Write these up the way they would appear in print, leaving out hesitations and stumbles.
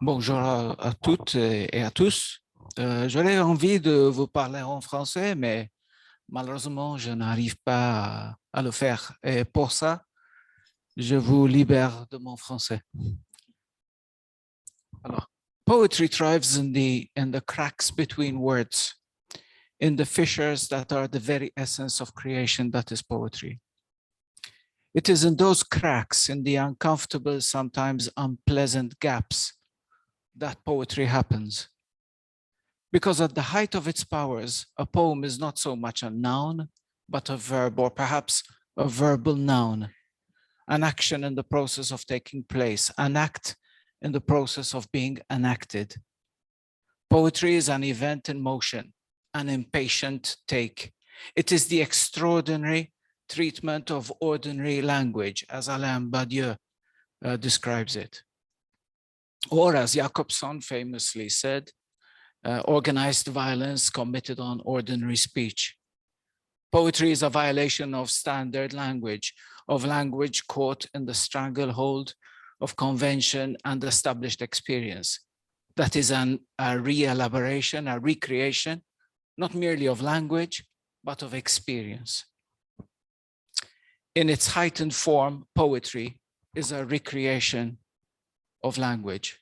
Bonjour à toutes et à tous. J'aurais envie de vous parler en français, mais malheureusement, je n'arrive pas à le faire. Et pour ça, je vous libère de mon français. Alors, poetry thrives in the cracks between words, in the fissures that are the very essence of creation, that is poetry. It is in those cracks, in the uncomfortable, sometimes unpleasant gaps, that poetry happens. Because at the height of its powers, a poem is not so much a noun, but a verb, or perhaps a verbal noun, an action in the process of taking place, an act in the process of being enacted. Poetry is an event in motion, an impatient take. It is the extraordinary treatment of ordinary language, as Alain Badiou describes it. Or as Jacobson famously said, organized violence committed on ordinary speech. Poetry is a violation of standard language, of language caught in the stranglehold of convention and established experience. That is a re-elaboration, a recreation, not merely of language, but of experience. In its heightened form, poetry is a recreation of language.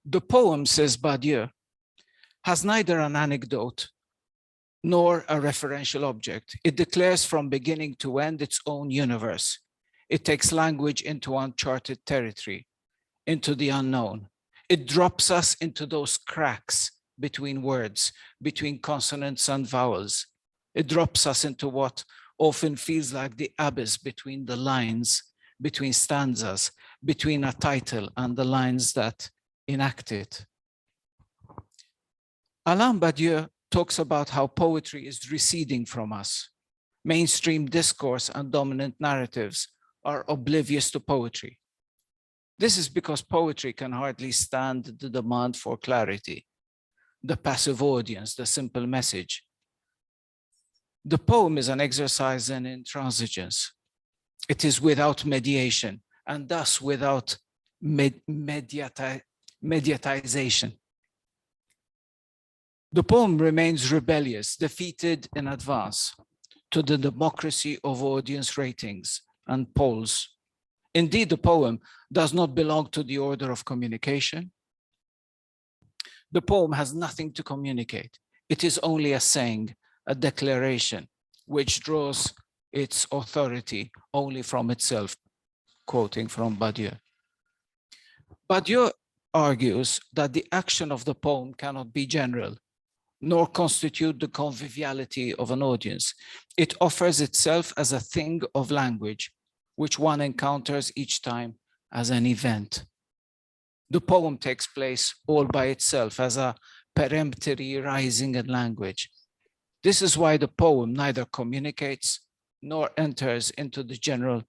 The poem, says Badiou, has neither an anecdote nor a referential object. It declares from beginning to end its own universe. It takes language into uncharted territory, into the unknown. It drops us into those cracks between words, between consonants and vowels. It drops us into what often feels like the abyss between the lines, between stanzas, between a title and the lines that enact it. Alain Badiou talks about how poetry is receding from us. Mainstream discourse and dominant narratives are oblivious to poetry. This is because poetry can hardly stand the demand for clarity, the passive audience, the simple message. The poem is an exercise in intransigence. It is without mediation and thus without mediatization. The poem remains rebellious, defeated in advance to the democracy of audience ratings and polls. Indeed, the poem does not belong to the order of communication. The poem has nothing to communicate. It is only a saying, a declaration, which draws its authority only from itself, quoting from Badiou. Badiou argues that the action of the poem cannot be general, nor constitute the conviviality of an audience. It offers itself as a thing of language, which one encounters each time as an event. The poem takes place all by itself as a peremptory rising in language. This is why the poem neither communicates nor enters into general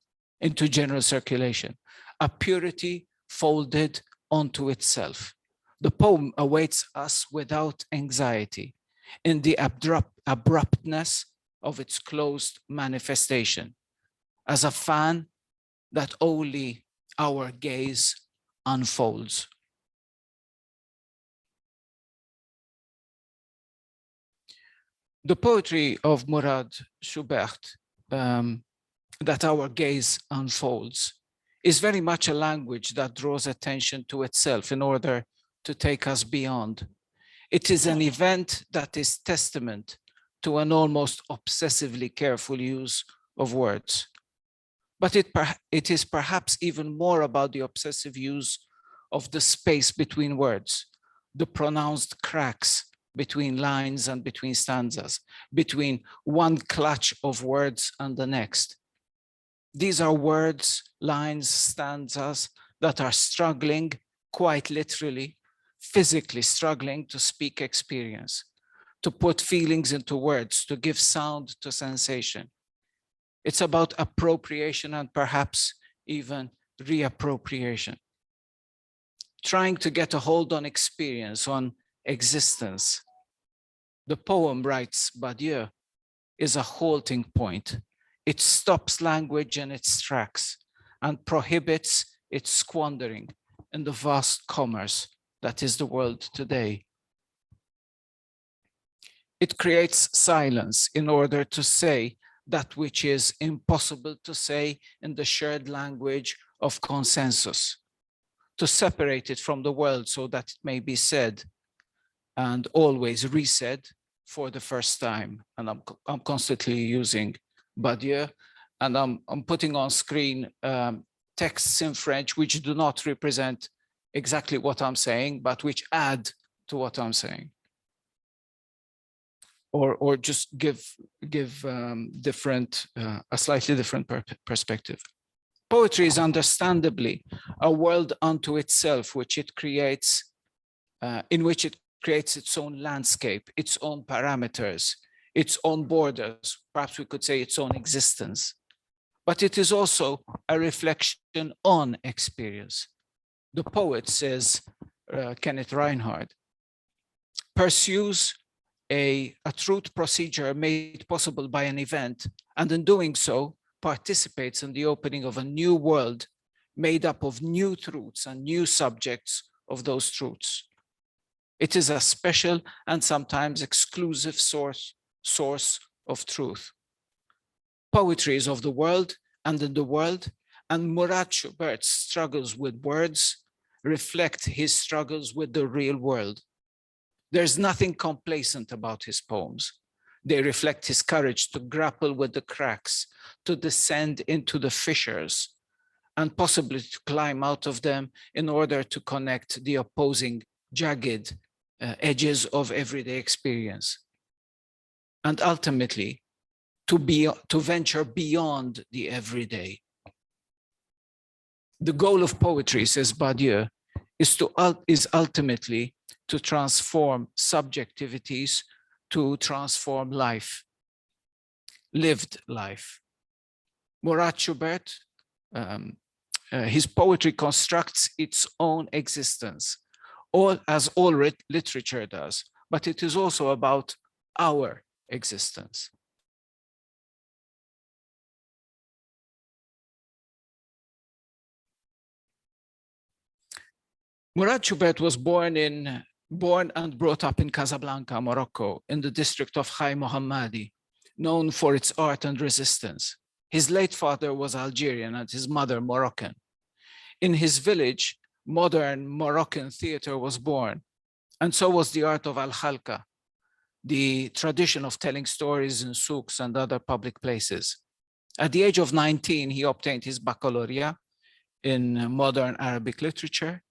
circulation, a purity folded onto itself. The poem awaits us without anxiety in the abruptness of its closed manifestation, as a fan that only our gaze unfolds. The poetry of Murad Shubert, that our gaze unfolds, is very much a language that draws attention to itself in order to take us beyond. It is an event that is testament to an almost obsessively careful use of words. But it is perhaps even more about the obsessive use of the space between words, the pronounced cracks between lines and between stanzas, between one clutch of words and the next. These are words, lines, stanzas that are struggling, quite literally, physically struggling to speak experience, to put feelings into words, to give sound to sensation. It's about appropriation and perhaps even reappropriation. Trying to get a hold on experience, on existence. The poem, writes Badiou, is a halting point. It stops language in its tracks, and prohibits its squandering in the vast commerce that is the world today. It creates silence in order to say that which is impossible to say in the shared language of consensus, to separate it from the world so that it may be said and always resaid for the first time. And I'm constantly using Badiou, and I'm putting on screen texts in French which do not represent exactly what I'm saying, but which add to what I'm saying, or just give a slightly different perspective. Poetry is understandably a world unto itself, which it creates, in which it creates its own landscape, its own parameters, its own borders, perhaps we could say its own existence. But it is also a reflection on experience. The poet, says Kenneth Reinhard, pursues a truth procedure made possible by an event, and in doing so, participates in the opening of a new world made up of new truths and new subjects of those truths. It is a special and sometimes exclusive source of truth. Poetry is of the world and in the world, and Murad Shubert's struggles with words reflect his struggles with the real world. There's nothing complacent about his poems. They reflect his courage to grapple with the cracks, to descend into the fissures, and possibly to climb out of them in order to connect the opposing jagged edges of everyday experience. And ultimately, to venture beyond the everyday. The goal of poetry, says Badiou, is ultimately to transform subjectivities, to transform life, lived life. Murad Shubert, his poetry constructs its own existence, as all literature does, but it is also about our existence. Murad Shubert was born and brought up in Casablanca, Morocco, in the district of Khay Mohammadi, known for its art and resistance. His late father was Algerian and his mother Moroccan. In his village, modern Moroccan theater was born, and so was the art of al-khalqa, the tradition of telling stories in souks and other public places. At the age of 19, he obtained his baccalaureate in modern Arabic literature.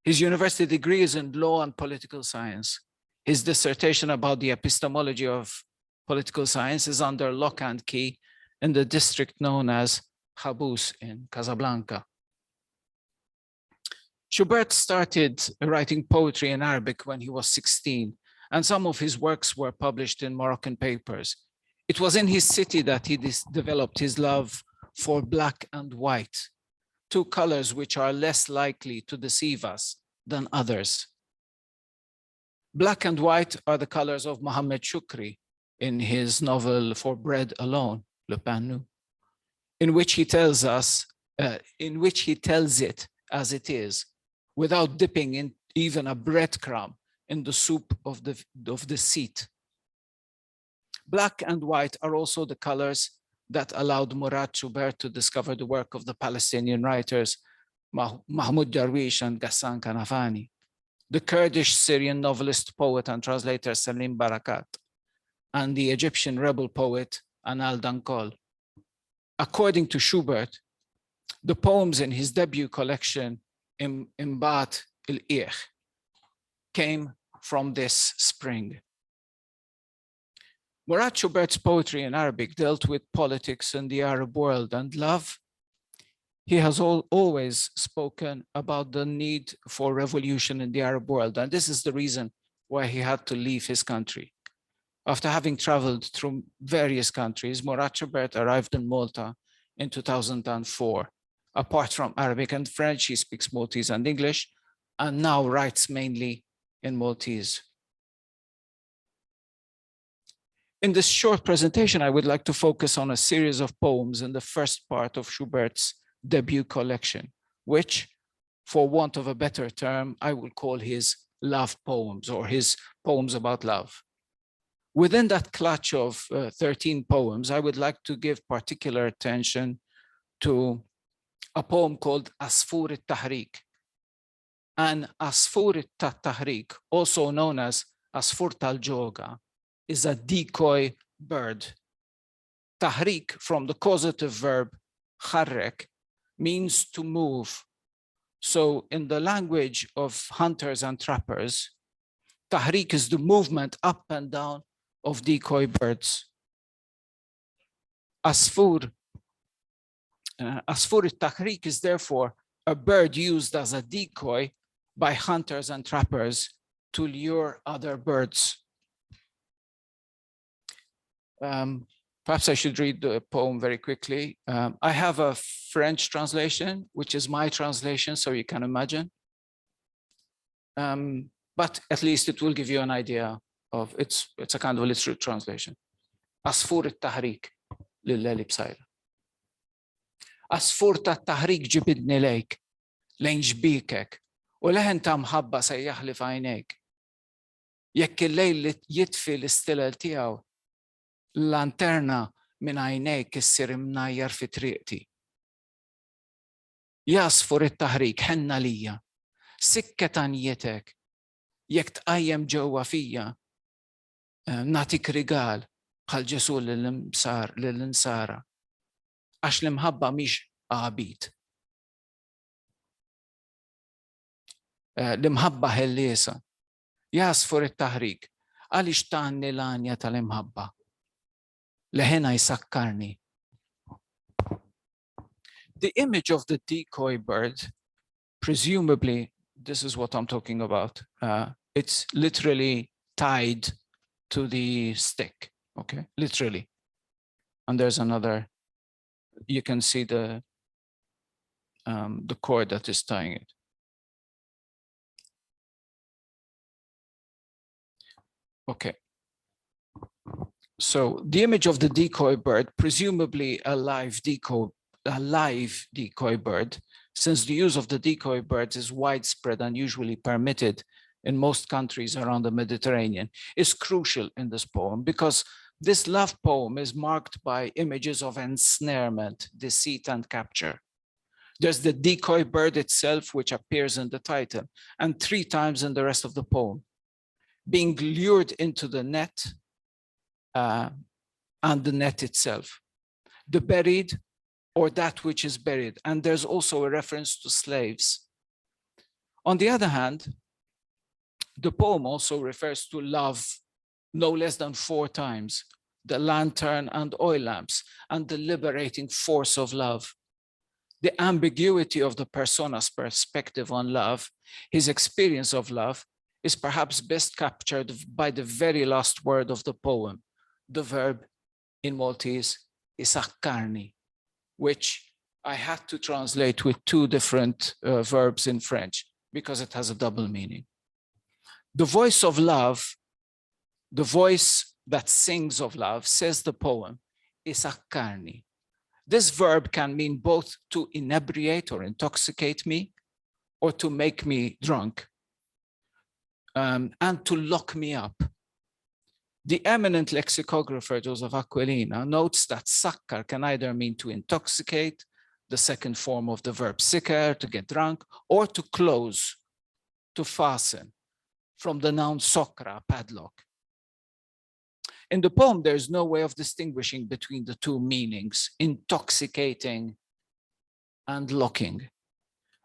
His university degree is in law and political science. His dissertation about the epistemology of political science is under lock and key in the district known as Habous in Casablanca. Shubert started writing poetry in Arabic when he was 16, and some of his works were published in Moroccan papers. It was in his city that he developed his love for black and white, two colors which are less likely to deceive us than others. Black and white are the colors of Mohammed Shukri in his novel For Bread Alone, Le Pain Nu, in which he tells it as it is, without dipping in even a breadcrumb in the soup of the seat. Black and white are also the colors that allowed Murad Shubert to discover the work of the Palestinian writers Mahmoud Darwish and Ghassan Kanafani, the Kurdish Syrian novelist, poet, and translator Salim Barakat, and the Egyptian rebel poet Anal Dankol. According to Shubert, the poems in his debut collection, Imbat il-Ikh, came from this spring. Murad Shubert's poetry in Arabic dealt with politics in the Arab world and love. He has always spoken about the need for revolution in the Arab world, and this is the reason why he had to leave his country. After having traveled through various countries, Murad Shubert arrived in Malta in 2004. Apart from Arabic and French, he speaks Maltese and English, and now writes mainly in Maltese. In this short presentation, I would like to focus on a series of poems in the first part of Shubert's debut collection, which, for want of a better term, I will call his love poems or his poems about love. Within that clutch of 13 poems, I would like to give particular attention to a poem called Asfur al-Tahrik. And Asfur al-Tahrik, also known as Asfur al-Joga, is a decoy bird. Tahrik, from the causative verb kharrek, means to move. So in the language of hunters and trappers, tahrik is the movement up and down of decoy birds. Asfur al-Tahrik is therefore a bird used as a decoy by hunters and trappers to lure other birds. Perhaps I should read the poem very quickly. I have a French translation, which is my translation, so you can imagine. But at least it will give you an idea of it's a kind of a literal translation. Asfur al-Tahrik lil-leli bsajra. Asfur al-Tahrik ġibidni lejk, lejn ġbikek, u leħen ta' mħabba sejjaħli f'għajnejk. Jekk il-lejl jitfi l-istilel tiegħu, lanterna minn għajnejk issir imnajjar fi triqti. Jasfur al-Tahrik ħenna lija, sikket anjetek, jekk tqajjem ġewwa fija, natik rigal bħal Ġesu lill-insara, għax l-imħabba mhix għabit. L-imħabba ħelliesa, jasfur al-Tahrik, għaliex tanni l-anja tal-imħabba. Leħena jisakkarni. The image of the decoy bird, presumably, this is what I'm talking about. It's literally tied to the stick, okay? Literally. And there's another, you can see the cord that is tying it. Okay. So the image of the decoy bird, presumably a live decoy bird, since the use of the decoy birds is widespread and usually permitted in most countries around the Mediterranean, is crucial in this poem because this love poem is marked by images of ensnarement, deceit, and capture. There's the decoy bird itself, which appears in the title, and 3 times in the rest of the poem, being lured into the net and the net itself, the buried or that which is buried. And there's also a reference to slaves. On the other hand, the poem also refers to love no less than 4 times, the lantern and oil lamps, and the liberating force of love. The ambiguity of the persona's perspective on love, his experience of love, is perhaps best captured by the very last word of the poem, the verb in Maltese, isakkarni, which I had to translate with 2 different verbs in French because it has a double meaning. The voice of love, the voice that sings of love, says the poem, isakkarni. This verb can mean both to inebriate or intoxicate me, or to make me drunk, and to lock me up. The eminent lexicographer Joseph Aquilina notes that sakkar can either mean to intoxicate, the second form of the verb sicker, to get drunk, or to close, to fasten, from the noun sokra, padlock. In the poem, there's no way of distinguishing between the 2 meanings, intoxicating and locking.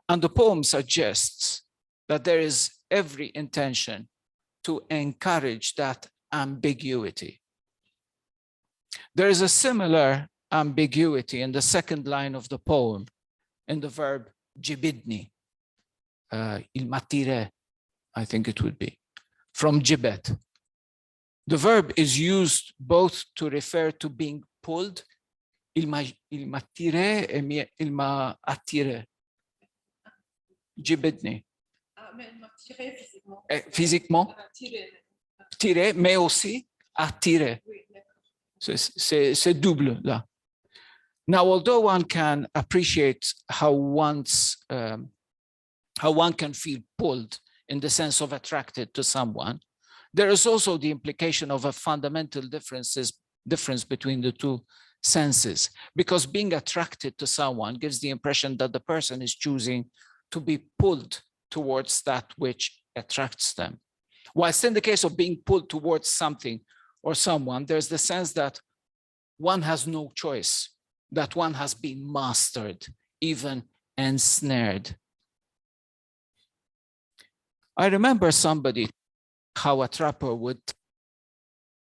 And the poem suggests that there is every intention to encourage that ambiguity. There is a similar ambiguity in the second line of the poem, in the verb jibidni, il-matire, I think it would be, from jibet. The verb is used both to refer to being pulled, il-matire e il-ma-attire, jibidni. Physiquement, tirer, mais aussi attirer. C'est double là. Now, although one can appreciate how one can feel pulled in the sense of attracted to someone, there is also the implication of a fundamental difference between the two senses, because being attracted to someone gives the impression that the person is choosing to be pulled towards that which attracts them. Whilst in the case of being pulled towards something or someone, there's the sense that one has no choice, that one has been mastered, even ensnared. I remember somebody, how a trapper would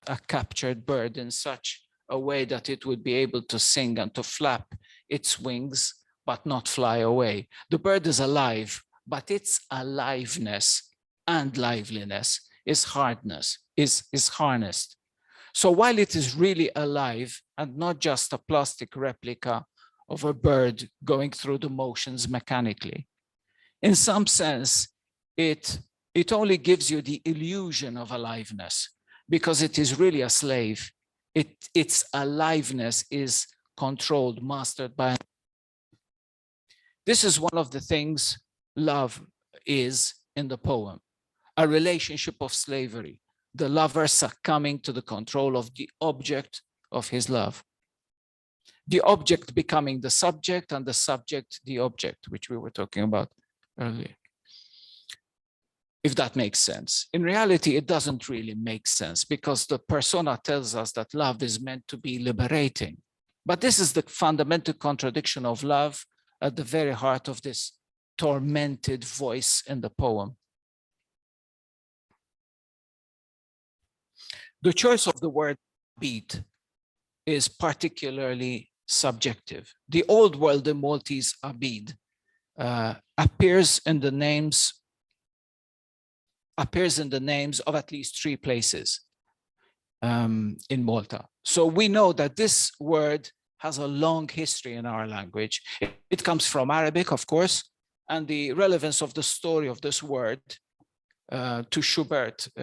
a captured bird in such a way that it would be able to sing and to flap its wings, but not fly away. The bird is alive, but its aliveness and liveliness is harnessed. So while it is really alive and not just a plastic replica of a bird going through the motions mechanically, in some sense, it only gives you the illusion of aliveness because it is really a slave. Its aliveness is controlled, mastered by. This is one of the things love is in the poem, a relationship of slavery, the lover succumbing to the control of the object of his love. The object becoming the subject and the subject the object, which we were talking about earlier. If that makes sense. In reality, it doesn't really make sense because the persona tells us that love is meant to be liberating. But this is the fundamental contradiction of love at the very heart of this tormented voice in the poem. The choice of the word beat is particularly subjective. The Old World in Maltese abid appears in the names of at least 3 places in Malta. So we know that this word has a long history in our language. It comes from Arabic, of course, and the relevance of the story of this word to Schubert's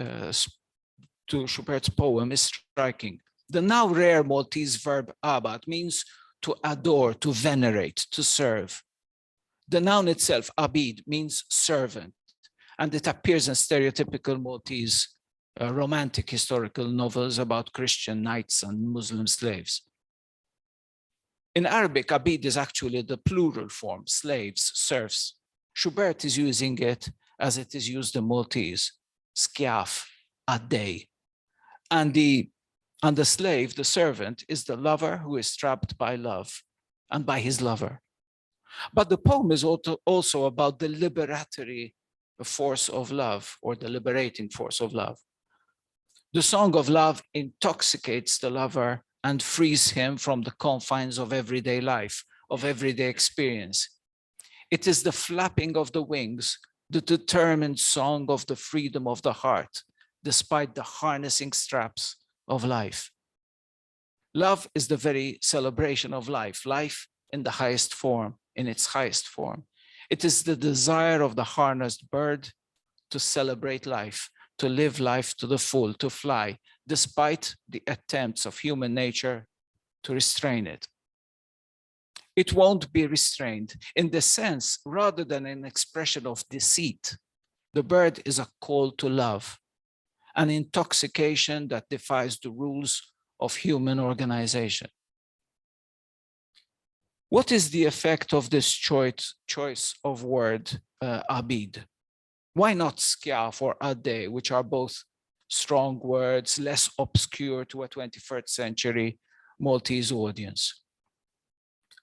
poem is striking. The now rare Maltese verb abad means to adore, to venerate, to serve. The noun itself, abid, means servant, and it appears in stereotypical Maltese romantic historical novels about Christian knights and Muslim slaves. In Arabic, abid is actually the plural form, slaves, serfs. Schubert is using it as it is used in Maltese, skjaf, adej. And the slave, the servant, is the lover who is trapped by love and by his lover. But the poem is also about the liberatory force of love, or the liberating force of love. The song of love intoxicates the lover and frees him from the confines of everyday life, of everyday experience. It is the flapping of the wings, the determined song of the freedom of the heart, despite the harnessing straps of life. Love is the very celebration of life, life in the highest form, in its highest form. It is the desire of the harnessed bird to celebrate life, to live life to the full, to fly, despite the attempts of human nature to restrain it. It won't be restrained in the sense, rather than an expression of deceit. The bird is a call to love, an intoxication that defies the rules of human organization. What is the effect of this choice of word, abid? Why not skjaf or adej, which are both strong words, less obscure to a 21st century Maltese audience?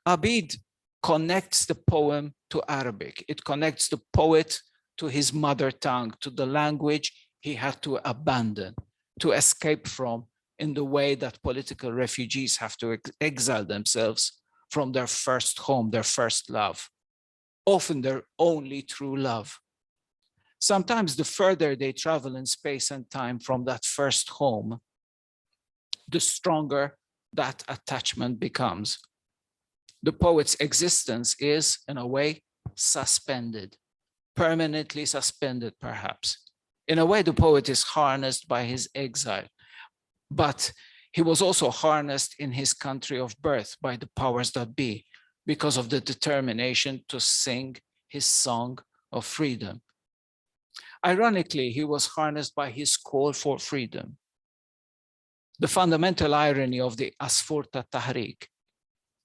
Abid connects the poem to Arabic. It connects the poet to his mother tongue, to the language he had to abandon, to escape from, in the way that political refugees have to exile themselves from their first home, their first love, often their only true love. Sometimes the further they travel in space and time from that first home, the stronger that attachment becomes. The poet's existence is, in a way, suspended, permanently suspended, perhaps. In a way, the poet is harnessed by his exile, but He was also harnessed in his country of birth by the powers that be because of the determination to sing his song of freedom. Ironically, he was harnessed by his call for freedom. The fundamental irony of the Asfurta Tahrik,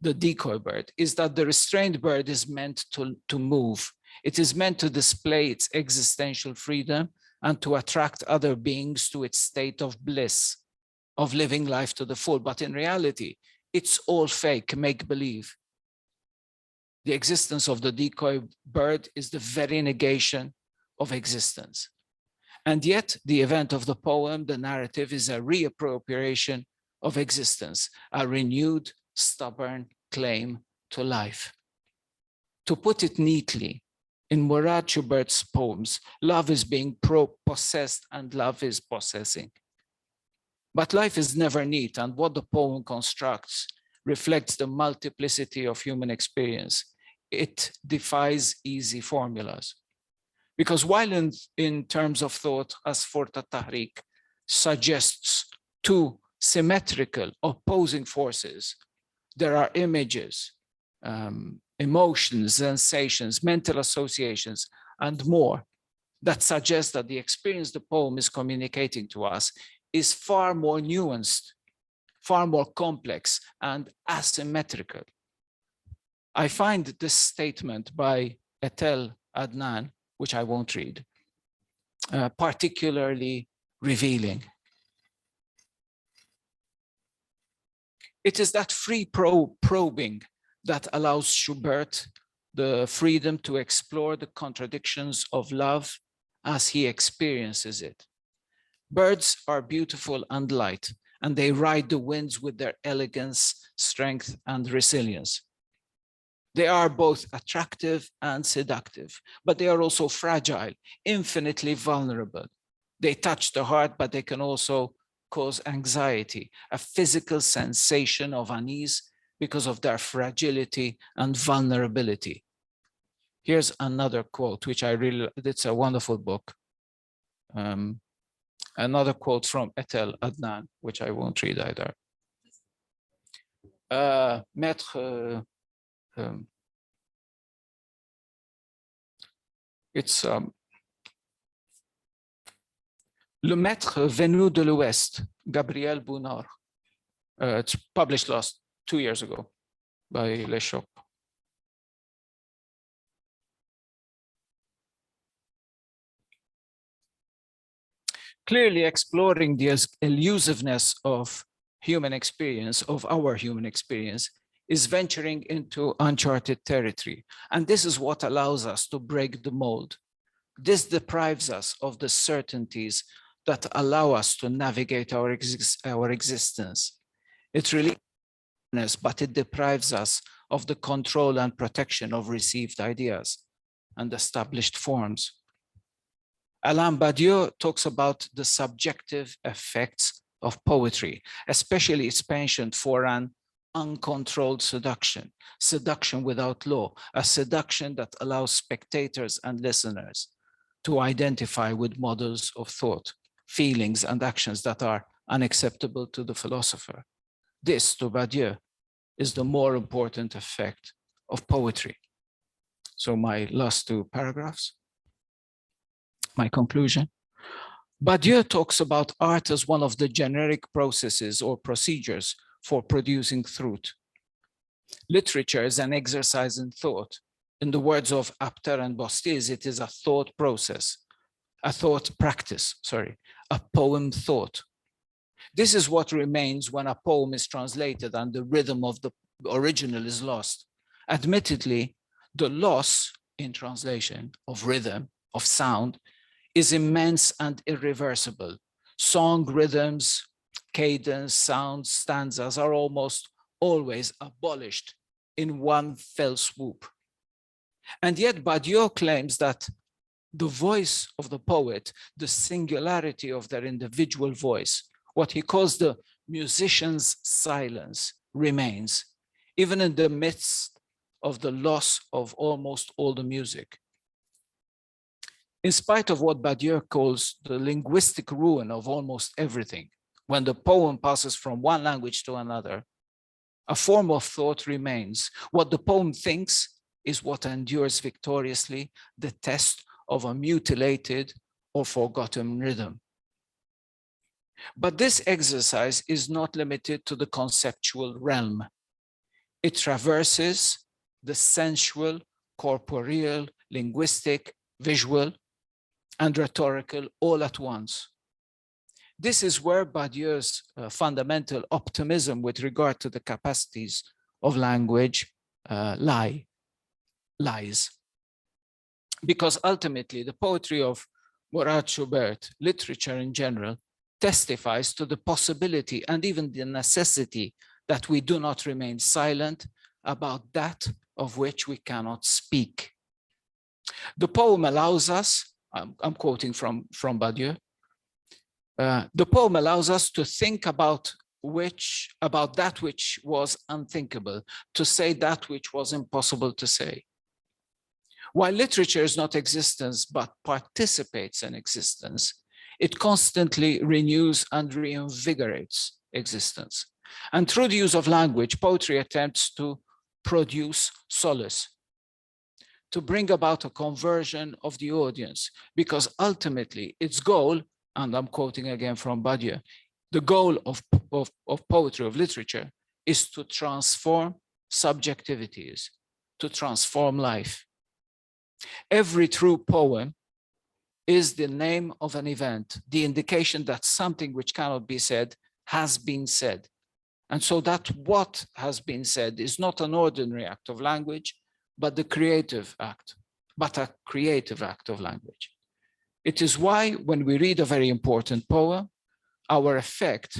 the decoy bird, is that the restrained bird is meant to move. It is meant to display its existential freedom and to attract other beings to its state of bliss, of living life to the full. But in reality, it's all fake, make-believe. The existence of the decoy bird is the very negation of existence. And yet the event of the poem, the narrative, is a reappropriation of existence, a renewed, stubborn claim to life. To put it neatly, in Murad Shubert's poems, love is being possessed and love is possessing. But life is never neat, and what the poem constructs reflects the multiplicity of human experience. It defies easy formulas. Because while in terms of thought, Asfurta Tahrik suggests two symmetrical, opposing forces, there are images, emotions, sensations, mental associations, and more that suggest that the experience the poem is communicating to us is far more nuanced, far more complex, and asymmetrical. I find this statement by Etel Adnan, which I won't read, particularly revealing. It is that free probing that allows Schubert the freedom to explore the contradictions of love as he experiences it. Birds are beautiful and light, and they ride the winds with their elegance, strength, and resilience. They are both attractive and seductive, but they are also fragile, infinitely vulnerable. They touch the heart, but they can also cause anxiety, a physical sensation of unease because of their fragility and vulnerability. Here's another quote, which I really, it's a wonderful book. Another quote from Etel Adnan, which I won't read either. Maître, it's Le Maître venu de l'Ouest, Gabriel Bounard. It's published 2 years ago by Les Chop. Clearly exploring the elusiveness of human experience, of our human experience, is venturing into uncharted territory. And this is what allows us to break the mold. This deprives us of the certainties that allow us to navigate our existence. It really is, but it deprives us of the control and protection of received ideas and established forms. Alain Badiou talks about the subjective effects of poetry, especially its penchant for an uncontrolled seduction, seduction without law, a seduction that allows spectators and listeners to identify with models of thought, feelings, and actions that are unacceptable to the philosopher. This, to Badiou, is the more important effect of poetry. So my last 2 paragraphs. My conclusion. Badiou talks about art as one of the generic processes or procedures for producing truth. Literature is an exercise in thought. In the words of Apter and Bostiz, it is a thought process, a thought practice, a poem thought. This is what remains when a poem is translated and the rhythm of the original is lost. Admittedly, the loss in translation of rhythm, of sound, is immense and irreversible. Song rhythms, cadence, sounds, stanzas are almost always abolished in one fell swoop. And yet Badiou claims that the voice of the poet, the singularity of their individual voice, what he calls the musician's silence, remains, even in the midst of the loss of almost all the music. In spite of what Badiou calls the linguistic ruin of almost everything, when the poem passes from one language to another, a form of thought remains. What the poem thinks is what endures victoriously the test of a mutilated or forgotten rhythm. But this exercise is not limited to the conceptual realm. It traverses the sensual, corporeal, linguistic, visual, and rhetorical all at once. This is where Badiou's fundamental optimism with regard to the capacities of language lies. Because ultimately, the poetry of Murad Shubert, literature in general, testifies to the possibility and even the necessity that we do not remain silent about that of which we cannot speak. The poem allows us, I'm quoting from Badiou, the poem allows us to think about that which was unthinkable, to say that which was impossible to say. While literature is not existence, but participates in existence, it constantly renews and reinvigorates existence. And through the use of language, poetry attempts to produce solace, to bring about a conversion of the audience, because ultimately its goal, and I'm quoting again from Badiou, the goal of poetry, of literature, is to transform subjectivities, to transform life. Every true poem is the name of an event, the indication that something which cannot be said has been said. And so that what has been said is not an ordinary act of language, but a creative act of language. It is why when we read a very important poem, our effect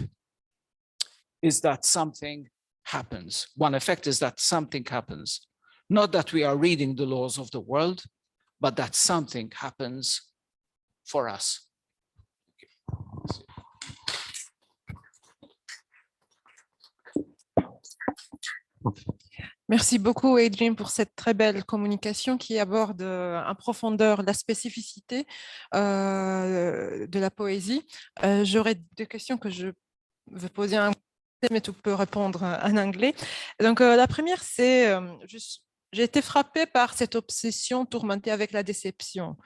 is that something happens. One effect is that something happens. Not that we are reading the laws of the world, but that something happens for us. Merci beaucoup, Adrian, pour cette très belle communication qui aborde en profondeur la spécificité de la poésie. J'aurais deux questions que je veux poser en français, mais tu peux répondre en anglais. Donc, la première, c'est j'ai été frappée par cette obsession tourmentée avec la déception.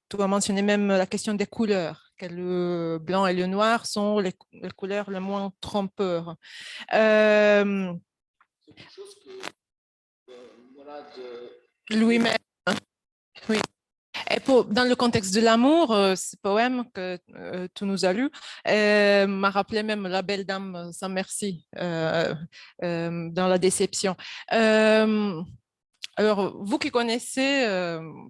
Tu as mentionné même la question des couleurs, que le blanc et le noir sont les couleurs les moins trompeurs. Lui-même, oui. Et dans le contexte de l'amour, ce poème que tu nous as lu m'a rappelé même La belle dame sans merci dans la déception. Alors, vous qui connaissez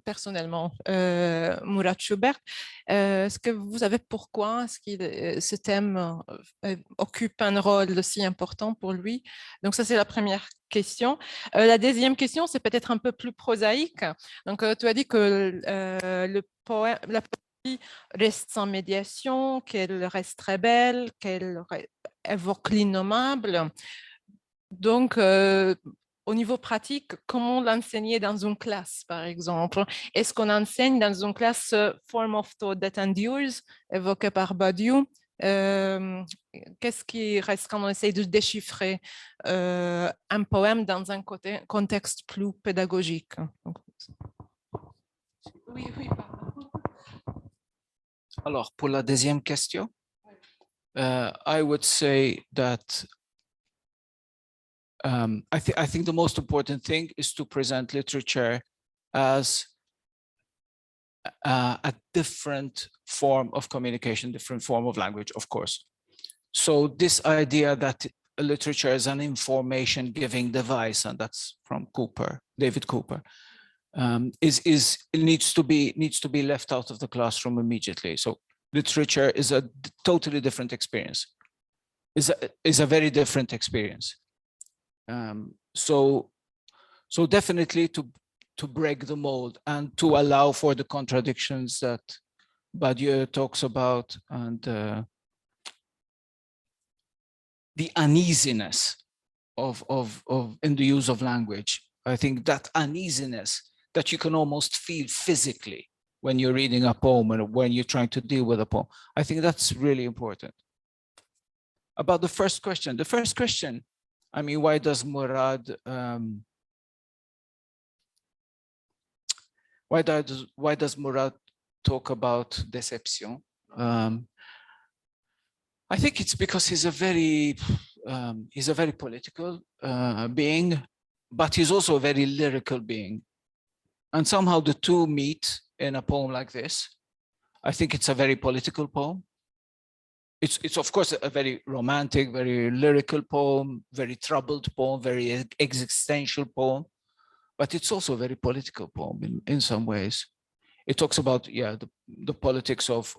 personnellement Murad Shubert, est-ce que vous savez pourquoi ce thème occupe un rôle si important pour lui? Donc ça, c'est la première question. La deuxième question, c'est peut-être un peu plus prosaïque. Donc, tu as dit que la poésie reste sans médiation, qu'elle reste très belle, qu'elle évoque l'innommable. Donc, au niveau pratique, comment l'enseigner dans une classe, par exemple? Est-ce qu'on enseigne dans une classe Form of Thought that Endures, évoquée par Badiou? Qu'est-ce qui reste quand on essaie de déchiffrer un poème dans un contexte plus pédagogique? Oui, pardon. Alors, pour la deuxième question, I would say that I think the most important thing is to present literature as a different form of communication, different form of language, of course. So this idea that literature is an information giving device, and that's from David Cooper, needs to be left out of the classroom immediately. So literature is a totally different experience, is a very different experience. So definitely to break the mold and to allow for the contradictions that Badiou talks about, and the uneasiness in the use of language. I think that uneasiness that you can almost feel physically when you're reading a poem and when you're trying to deal with a poem, I think that's really important. about the first question. The first question, I mean, why does Murad Murad talk about deception? I think it's because he's a very political being, but he's also a very lyrical being. And somehow the two meet in a poem like this. I think it's a very political poem. It's of course a very romantic, very lyrical poem, very troubled poem, very existential poem, but it's also a very political poem in some ways. It talks about, yeah, the politics of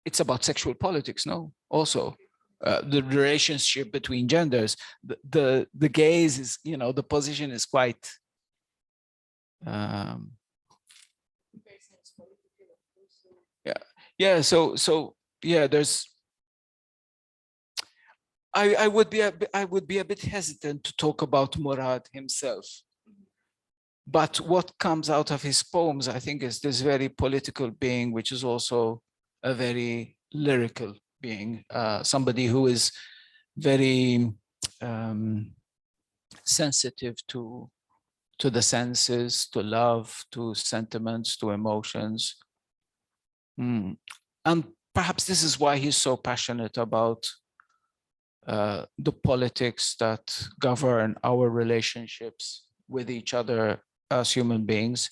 it's about sexual politics, no? Also, the relationship between genders, the gaze is, you know, the position is quite. Yeah. So yeah, there's. I would be a bit hesitant to talk about Murad himself. But what comes out of his poems, I think, is this very political being, which is also a very lyrical being, somebody who is very sensitive to the senses, to love, to sentiments, to emotions. And perhaps this is why he's so passionate about the politics that govern our relationships with each other as human beings,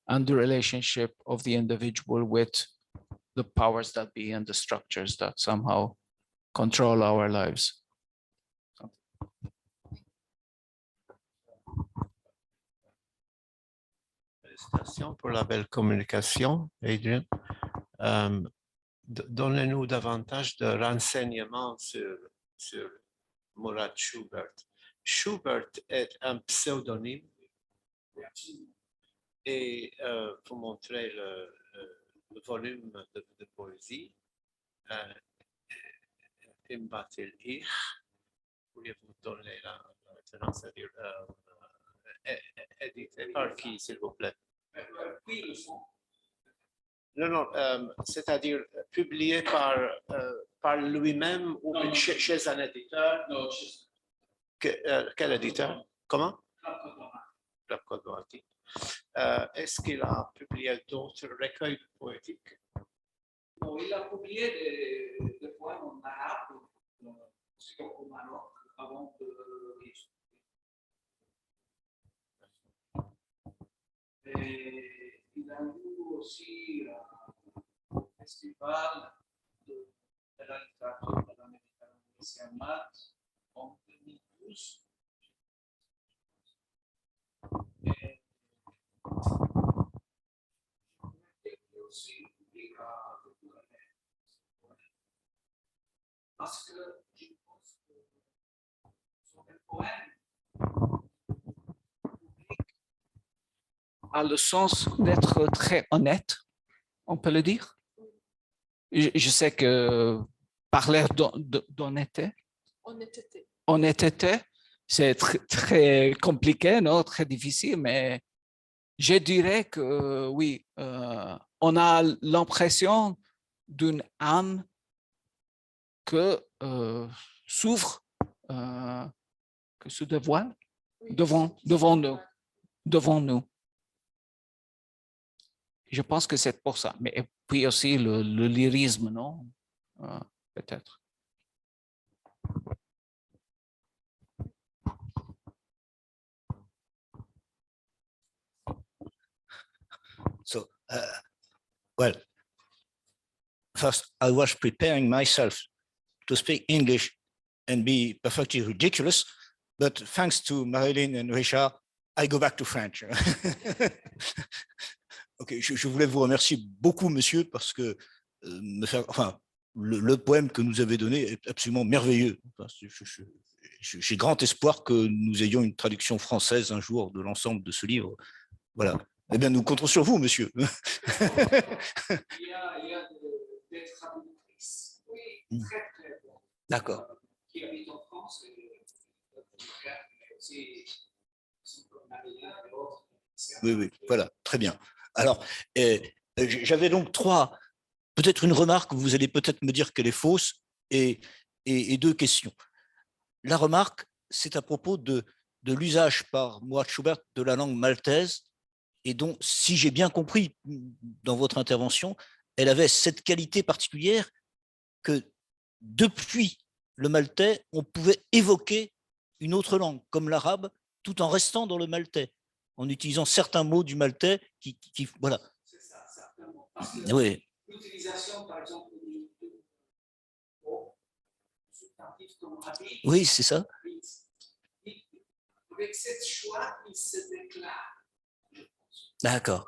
and the relationship of the individual with the powers that be and the structures that somehow control our lives. Félicitations pour la belle communication, Adrian. Donnez-nous davantage de renseignements sur Murad Shubert. Shubert est un pseudonyme. Et pour montrer le volume de poésie, Imbatil Ich, pourriez-vous donner la référence, c'est-à-dire édité par qui, s'il vous plaît? Non, c'est-à-dire publié par lui-même ou chez un éditeur? Non, quel éditeur? Comment? Est-ce qu'il a publié d'autres recueils poétiques? Non, il a publié des poèmes en arabe au Maroc avant de et il a eu aussi un festival de la littérature de la Méditerranée ici à Malte en 2012. Aussi publiera parce que je pense que son poème a le sens d'être très honnête, on peut le dire. Je sais que parler d'honnêteté, c'est très compliqué, non? Très difficile, mais je dirais que oui, on a l'impression d'une âme que s'ouvre, que se dévoile devant nous. Je pense que c'est pour ça. Mais puis aussi le lyrisme, non? Peut-être. So, well, first, I was preparing myself to speak English and be perfectly ridiculous, but thanks to Marilyn and Richard, I go back to French. Ok, je voulais vous remercier beaucoup, monsieur, parce que le poème que nous avez donné est absolument merveilleux. Enfin, j'ai grand espoir que nous ayons une traduction française un jour de l'ensemble de ce livre. Voilà. Eh bien, nous comptons sur vous, monsieur. Il y a des traductrices, oui, très bonnes. D'accord. Qui habitent en France et aussi comme Marilyn et autres. Oui, voilà, très bien. Alors, j'avais donc trois peut-être une remarque, vous allez peut-être me dire qu'elle est fausse, et deux questions. La remarque, c'est à propos de l'usage par Murad Shubert de la langue maltaise, et dont, si j'ai bien compris dans votre intervention, elle avait cette qualité particulière que depuis le maltais, on pouvait évoquer une autre langue, comme l'arabe, tout en restant dans le maltais, en utilisant certains mots du maltais qui voilà. C'est ça, certainement. Parce que oui. L'utilisation, par exemple, du substantif comme habit, Oui, c'est ça. Avec cette choix, il se déclare. D'accord.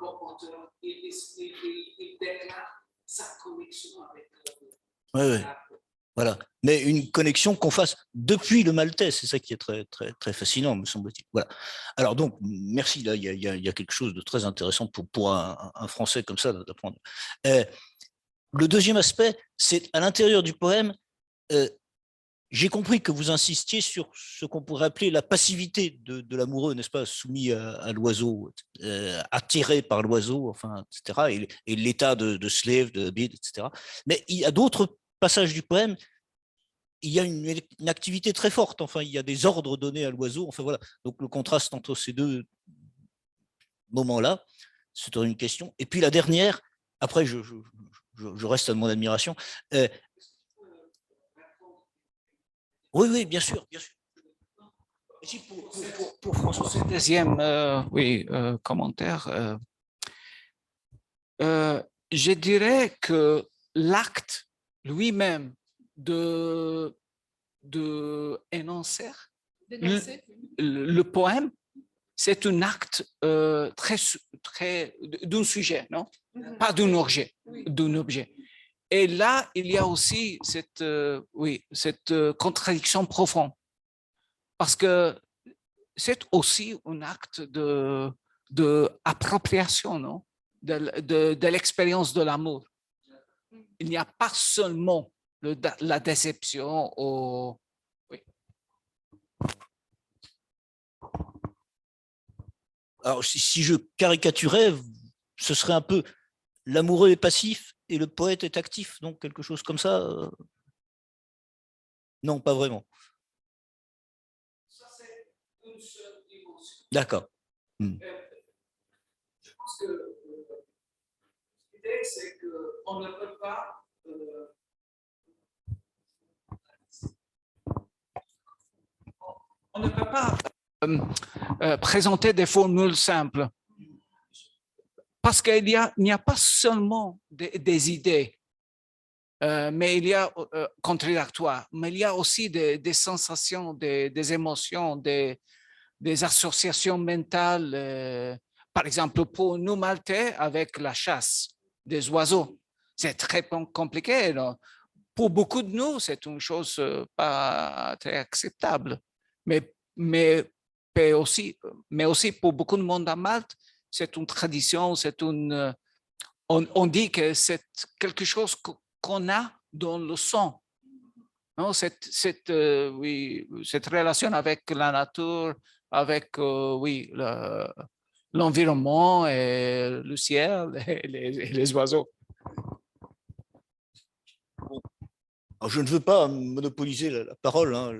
Il déclare sa connexion avec oui. Voilà. Mais une connexion qu'on fasse depuis le maltais, c'est ça qui est très, très, très fascinant, me semble-t-il. Voilà. Alors donc, merci, là, il y a quelque chose de très intéressant pour un Français comme ça d'apprendre. Le deuxième aspect, c'est à l'intérieur du poème, j'ai compris que vous insistiez sur ce qu'on pourrait appeler la passivité de l'amoureux, n'est-ce pas, soumis à l'oiseau, attiré par l'oiseau, enfin, etc., et l'état de slave, de bid, etc. Mais il y a d'autres passages du poème, il y a une activité très forte, enfin, il y a des ordres donnés à l'oiseau, enfin voilà. Donc le contraste entre ces deux moments-là, c'est une question. Et puis la dernière, après je reste à mon admiration. Oui, bien sûr, bien sûr. Ici, pour François, ce deuxième commentaire, je dirais que l'acte lui-même d'énoncer le poème, c'est un acte très d'un sujet, non? Pas d'un objet, d'un objet. Et là, il y a aussi cette contradiction profonde, parce que c'est aussi un acte d'appropriation, non? De l'expérience de l'amour. Il n'y a pas seulement la déception ou... Oui. Alors, si je caricaturais, ce serait un peu l'amoureux est passif et le poète est actif, donc quelque chose comme ça. Non, pas vraiment. Ça, c'est une seule dimension. D'accord. Je pense que l'idée, c'est qu'on ne peut pas présenter des formules simples, parce qu'il n'y a pas seulement des idées, mais il y a contradictoires, mais il y a aussi des sensations, des émotions, des associations mentales. Par exemple, pour nous Maltais, avec la chasse des oiseaux, c'est très compliqué. Non? Pour beaucoup de nous, c'est une chose pas très acceptable. Mais aussi pour beaucoup de monde à Malte, c'est une tradition, on dit que c'est quelque chose qu'on a dans le sang. Non, cette relation avec la nature, avec l'environnement et le ciel et les oiseaux. Alors, je ne veux pas monopoliser la parole, hein,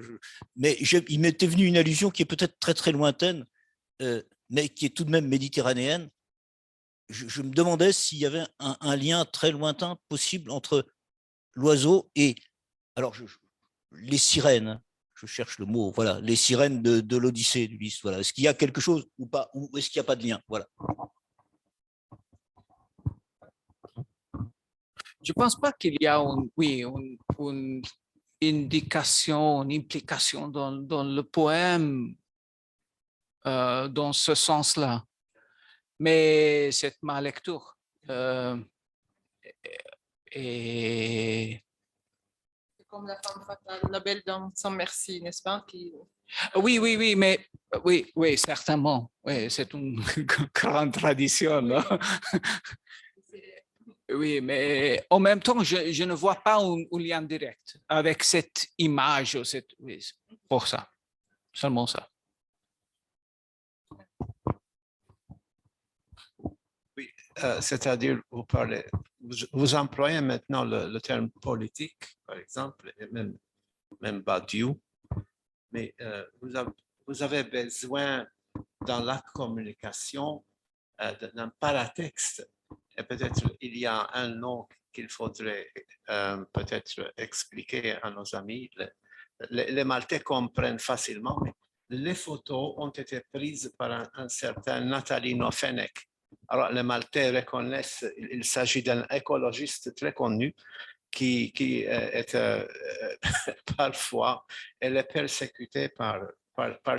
mais il m'était venu une allusion qui est peut-être très très lointaine, mais qui est tout de même méditerranéenne. Je me demandais s'il y avait un lien très lointain possible entre l'oiseau et, alors les sirènes, je cherche le mot, voilà, les sirènes de l'Odyssée d'Ulysse. Voilà. Est-ce qu'il y a quelque chose ou pas, ou est-ce qu'il n'y a pas de lien? Voilà. Je ne pense pas qu'il y a une indication, une implication dans le poème dans ce sens-là. Mais c'est ma lecture. Et... C'est comme la femme fatale, la belle dame sans merci, n'est-ce pas? Oui, mais oui, certainement. Oui, c'est une grande tradition. Oui. Oui, mais en même temps, je ne vois pas un lien direct avec cette image. Oui, pour ça, seulement ça. Oui, c'est-à-dire, vous vous employez maintenant le terme politique, par exemple, et même Badiou, mais vous avez besoin dans la communication d'un paratexte. Et peut-être il y a un nom qu'il faudrait peut-être expliquer à nos amis. Les Maltais comprennent facilement, mais les photos ont été prises par un certain Natalino Fenech. Alors, les Maltais reconnaissent, il s'agit d'un écologiste très connu qui est parfois, elle est persécutée par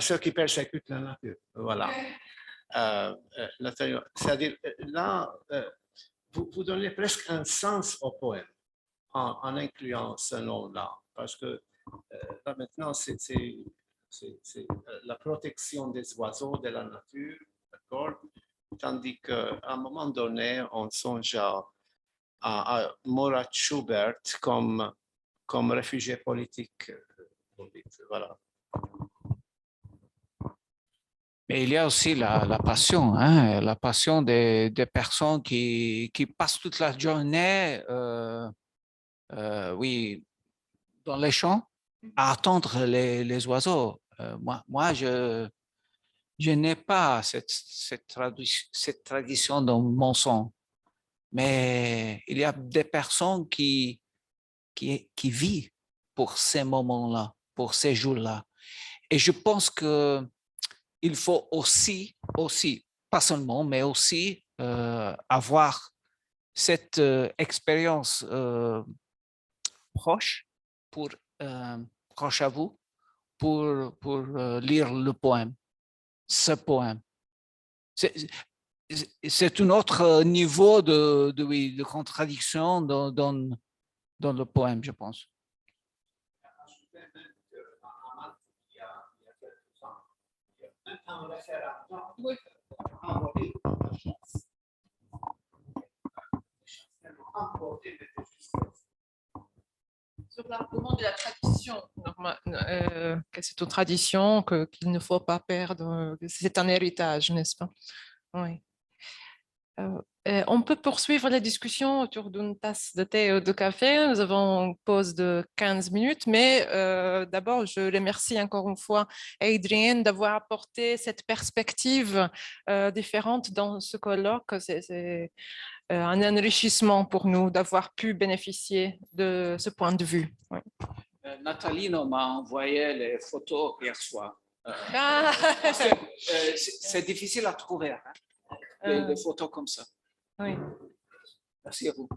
ceux qui persécutent la nature. Voilà. C'est-à-dire, là, vous donnez presque un sens au poème en incluant ce nom-là, parce que là maintenant, c'est la protection des oiseaux, de la nature, d'accord? Tandis qu'à un moment donné, on songe à Murad Shubert comme réfugié politique. Voilà. Mais il y a aussi la passion, hein, la passion des personnes qui passent toute la journée, oui, dans les champs, à attendre les oiseaux. Moi, je n'ai pas cette tradition dans mon sang, mais il y a des personnes qui vivent pour ces moments-là, pour ces jours-là. Et je pense que il faut aussi, pas seulement, mais aussi avoir cette expérience proche à vous pour lire le poème, ce poème. C'est un autre niveau de contradiction dans le poème, je pense. Oui. Sur l'argument de la tradition, que c'est une tradition qu'il ne faut pas perdre, c'est un héritage, n'est-ce pas? Oui. On peut poursuivre la discussion autour d'une tasse de thé ou de café. Nous avons une pause de 15 minutes, mais d'abord, je remercie encore une fois Adrian d'avoir apporté cette perspective différente dans ce colloque. C'est un enrichissement pour nous d'avoir pu bénéficier de ce point de vue. Oui. Nathalie m'a envoyé les photos hier soir. C'est difficile à trouver, hein, des photos comme ça. Oui. Merci à vous.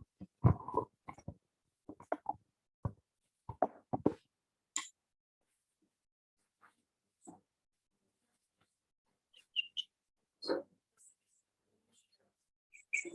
Je